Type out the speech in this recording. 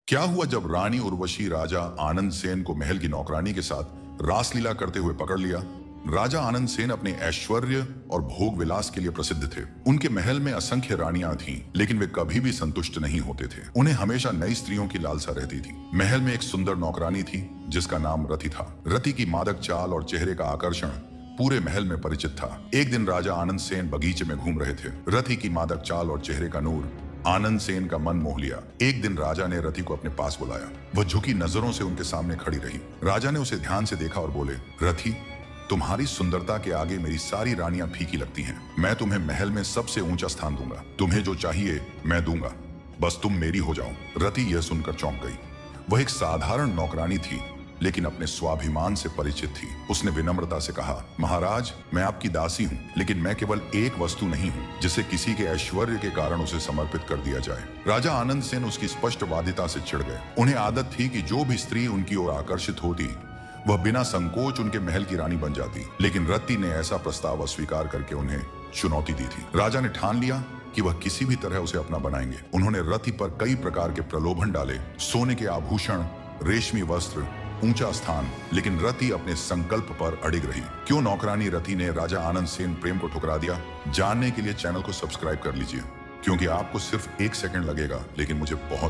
क्या हुआ जब रानी उर्वशी राजा आनंद सेन को महल की नौकरानी के साथ रासलीला करते हुए पकड़ लिया। राजा आनंद सेन अपने ऐश्वर्य और भोग विलास के लिए प्रसिद्ध थे। उनके महल में असंख्य रानियां थीं, लेकिन वे कभी भी संतुष्ट नहीं होते थे। उन्हें हमेशा नई स्त्रियों की लालसा रहती थी। महल में एक सुंदर नौकरानी थी जिसका नाम रति था। रति की मादक चाल और चेहरे का आकर्षण पूरे महल में परिचित था। एक दिन राजा आनंद सेन बगीचे में घूम रहे थे। रति की मादक चाल और चेहरे का नूर आनंद सेन का मन मोह लिया। एक दिन राजा ने रति को अपने पास बुलाया। वह झुकी नजरों से उनके सामने खड़ी रही। राजा ने उसे ध्यान से देखा और बोले, रति, तुम्हारी सुंदरता के आगे मेरी सारी रानियां फीकी लगती हैं। मैं तुम्हें महल में सबसे ऊंचा स्थान दूंगा। तुम्हें जो चाहिए मैं दूंगा, बस तुम मेरी हो जाओ। रति यह सुनकर चौंक गई। वह एक साधारण नौकरानी थी, लेकिन अपने स्वाभिमान से परिचित थी। उसने विनम्रता से कहा, महाराज, मैं आपकी दासी हूँ, लेकिन मैं केवल एक वस्तु नहीं हूँ जिसे किसी के ऐश्वर्य के कारण उसे समर्पित कर दिया जाए। राजा आनंद सेन उसकी स्पष्टवादिता से चिढ़ गए। उन्हें आदत थी कि जो भी स्त्री उनकी ओर आकर्षित होती, वह बिना संकोच उनके महल की रानी बन जाती। लेकिन रति ने ऐसा प्रस्ताव अस्वीकार करके उन्हें चुनौती दी थी। राजा ने ठान लिया कि वह किसी भी तरह उसे अपना बनाएंगे। उन्होंने रति पर कई प्रकार के प्रलोभन डाले, सोने के आभूषण, रेशमी वस्त्र, ऊंचा स्थान, लेकिन रति अपने संकल्प पर अड़िग रही। क्यों नौकरानी रति ने राजा आनंद सेन प्रेम को ठुकरा दिया? जानने के लिए चैनल को सब्सक्राइब कर लीजिए, क्योंकि आपको सिर्फ 1 सेकंड लगेगा, लेकिन मुझे बहुत